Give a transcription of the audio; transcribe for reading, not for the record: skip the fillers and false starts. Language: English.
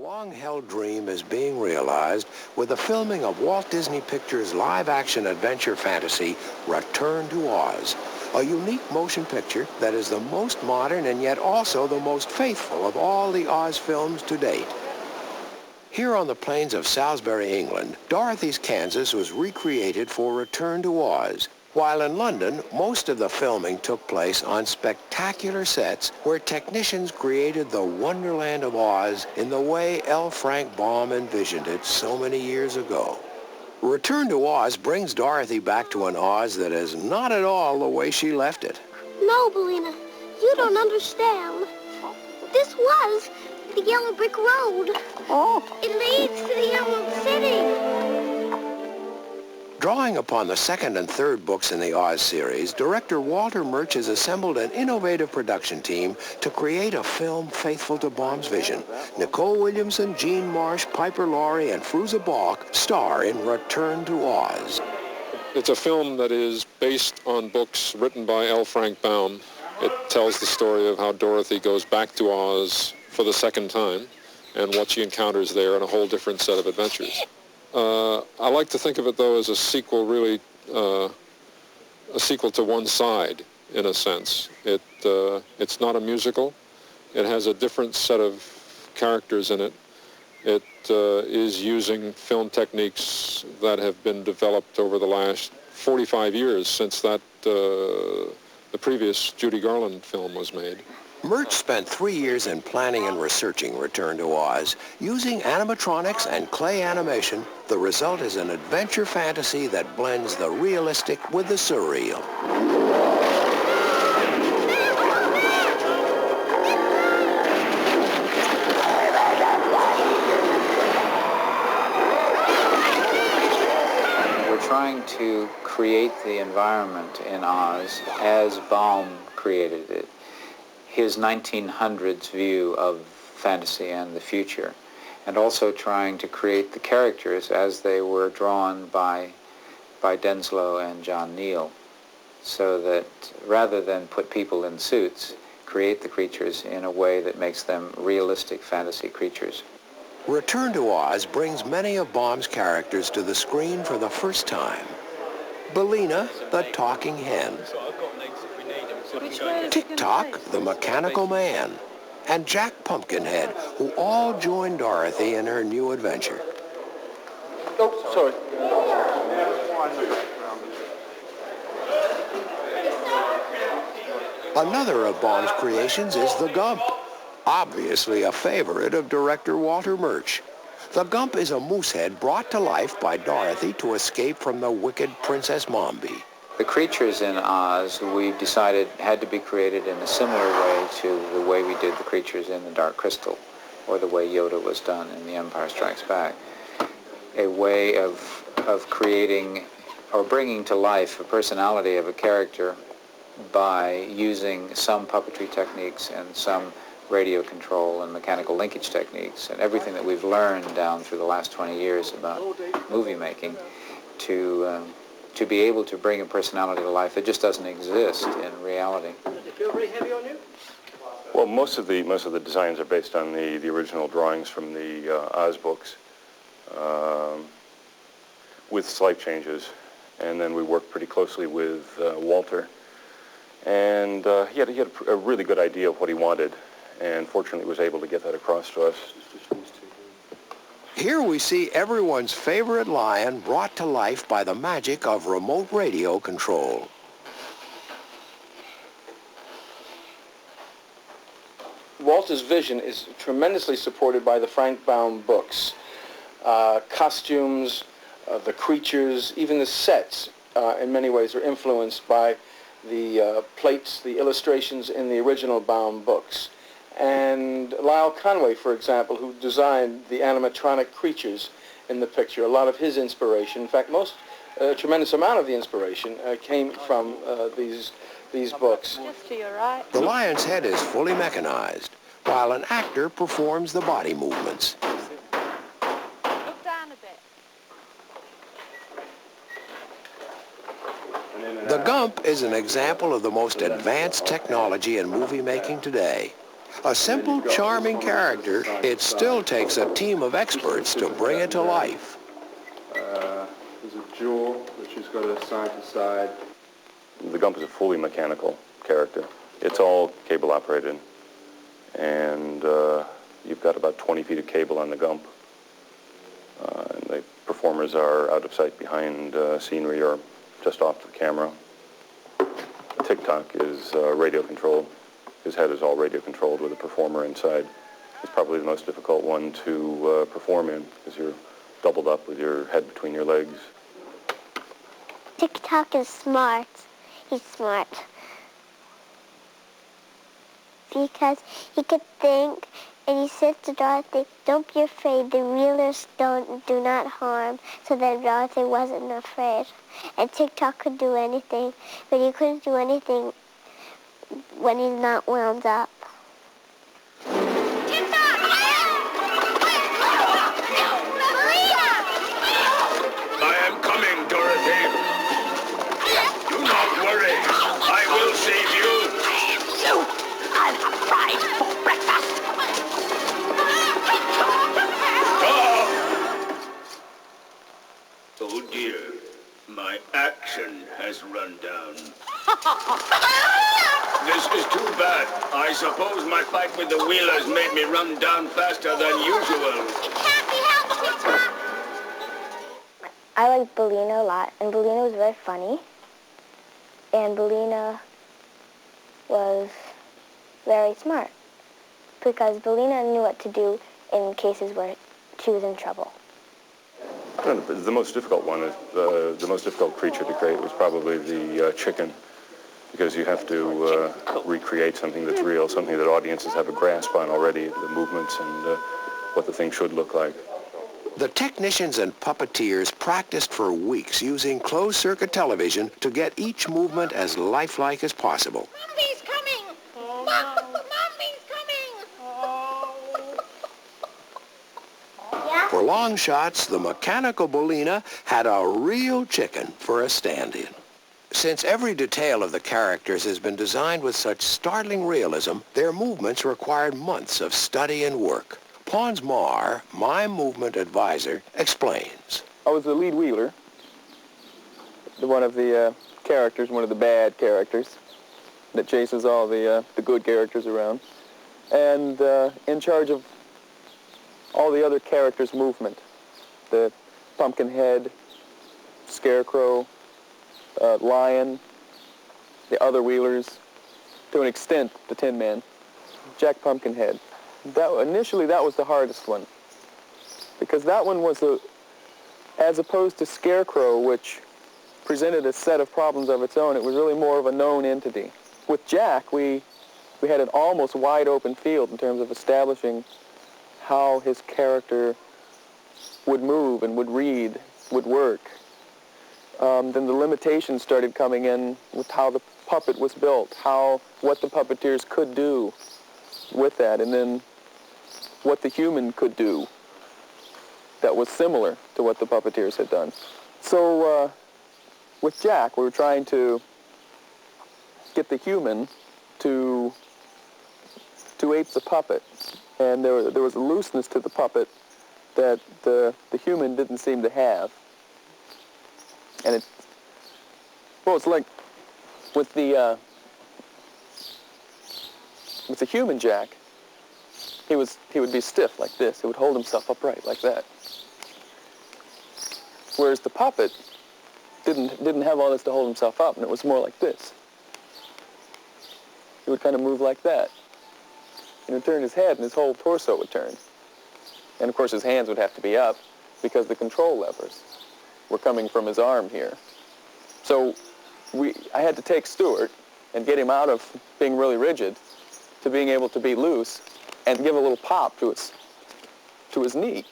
long-held dream is being realized with the filming of Walt Disney Pictures' live-action adventure fantasy, Return to Oz, a unique motion picture that is the most modern and yet also the most faithful of all the Oz films to date. Here on the plains of Salisbury, England, Dorothys, Kansas was recreated for Return to Oz, while in London, most of the filming took place on spectacular sets where technicians created the Wonderland of Oz in the way L. Frank Baum envisioned it so many years ago. Return to Oz brings Dorothy back to an Oz that is not at all the way she left it. No, Bellina, you don't understand. This was the Yellow Brick Road. Oh. It leads to the Emerald City. Drawing upon the second and third books in the Oz series, director Walter Murch has assembled an innovative production team to create a film faithful to Baum's vision. Nicole Williamson, Jean Marsh, Piper Laurie, and Fruza Balk star in Return to Oz. It's a film that is based on books written by L. Frank Baum. It tells the story of how Dorothy goes back to Oz for the second time and what she encounters there in a whole different set of adventures. I like to think of it, though, as a sequel, really, a sequel to one side, in a sense. It's not a musical. It has a different set of characters in it. It is using film techniques that have been developed over the last 45 years since that the previous Judy Garland film was made. Murch spent 3 years in planning and researching Return to Oz. Using animatronics and clay animation, the result is an adventure fantasy that blends the realistic with the surreal. We're trying to create the environment in Oz as Baum created it. His 1900s view of fantasy and the future, and also trying to create the characters as they were drawn by Denslow and John Neal, so that rather than put people in suits, create the creatures in a way that makes them realistic fantasy creatures. Return to Oz brings many of Baum's characters to the screen for the first time. Bellina, the talking hen. Tock, the mechanical man, and Jack Pumpkinhead, who all join Dorothy in her new adventure. Oh, sorry. Another of Baum's creations is the Gump, obviously a favorite of director Walter Murch. The Gump is a moosehead brought to life by Dorothy to escape from the wicked Princess Mombi. The creatures in Oz, we decided, had to be created in a similar way to the way we did the creatures in the Dark Crystal, or the way Yoda was done in The Empire Strikes Back. A way of creating or bringing to life a personality of a character by using some puppetry techniques and some radio control and mechanical linkage techniques and everything that we've learned down through the last 20 years about movie making to be able to bring a personality to life that just doesn't exist in reality. Does it feel very heavy on you? Well, most of the designs are based on the original drawings from the Oz books, with slight changes, and then we worked pretty closely with Walter, and he had a really good idea of what he wanted, and fortunately was able to get that across to us. Here we see everyone's favorite lion brought to life by the magic of remote radio control. Walter's vision is tremendously supported by the Frank Baum books. Costumes, the creatures, even the sets, in many ways, are influenced by the plates, the illustrations in the original Baum books. And Lyle Conway, for example, who designed the animatronic creatures in the picture, a lot of his inspiration, in fact, a tremendous amount of the inspiration came from these books. Just to your right. The lion's head is fully mechanized, while an actor performs the body movements. Look down a bit. The Gump is an example of the most advanced technology in movie making today. A simple, charming character, it still takes a team of experts to bring it to life. There's a jewel that she's got a side-to-side. The Gump is a fully mechanical character. It's all cable operated, and you've got about 20 feet of cable on the Gump. And the performers are out of sight behind scenery or just off the camera. Tock is radio controlled. His head is all radio controlled with a performer inside. It's probably the most difficult one to perform in because you're doubled up with your head between your legs. Tock is smart. He's smart. Because he could think, and he says to Dorothy, "Don't be afraid, the Wheelers do not harm," so then Dorothy wasn't afraid. And Tock could do anything, but he couldn't do anything when he's not wound up. I am coming, Dorothy. Do not worry. I will save you. You! I'll have fries for breakfast. Oh dear, my action has run down. This is too bad. I suppose my fight with the Wheelers made me run down faster than usual. It can't be helped, Tock. I liked Bellina a lot, and Bellina was very funny. And Bellina was very smart, because Bellina knew what to do in cases where she was in trouble. The most difficult one, the most difficult creature to create was probably the chicken, because you have to recreate something that's real, something that audiences have a grasp on already, the movements and what the thing should look like. The technicians and puppeteers practiced for weeks using closed-circuit television to get each movement as lifelike as possible. Mommy's coming! Mommy's coming! Yeah? For long shots, the mechanical Bellina had a real chicken for a stand-in. Since every detail of the characters has been designed with such startling realism, their movements required months of study and work. Pons Marr, my movement advisor, explains. I was the lead wheeler, one of the characters, one of the bad characters that chases all the good characters around, and in charge of all the other characters' movement. The Pumpkinhead, Scarecrow, Lion, the other wheelers, to an extent, the Tin Man, Jack Pumpkinhead. Initially, that was the hardest one, because that one was, as opposed to Scarecrow, which presented a set of problems of its own, it was really more of a known entity. With Jack, we had an almost wide open field in terms of establishing how his character would move and would read, would work. Then the limitations started coming in with how the puppet was built, what the puppeteers could do with that, and then what the human could do that was similar to what the puppeteers had done. So with Jack, we were trying to get the human to ape the puppet, and there was a looseness to the puppet that the human didn't seem to have. And it's like with the human Jack, he would be stiff like this. He would hold himself upright like that. Whereas the puppet didn't have all this to hold himself up, and it was more like this. He would kind of move like that. And he'd turn his head, and his whole torso would turn. And of course his hands would have to be up because the control levers were coming from his arm here. So I had to take Stuart and get him out of being really rigid to being able to be loose and give a little pop to his knee.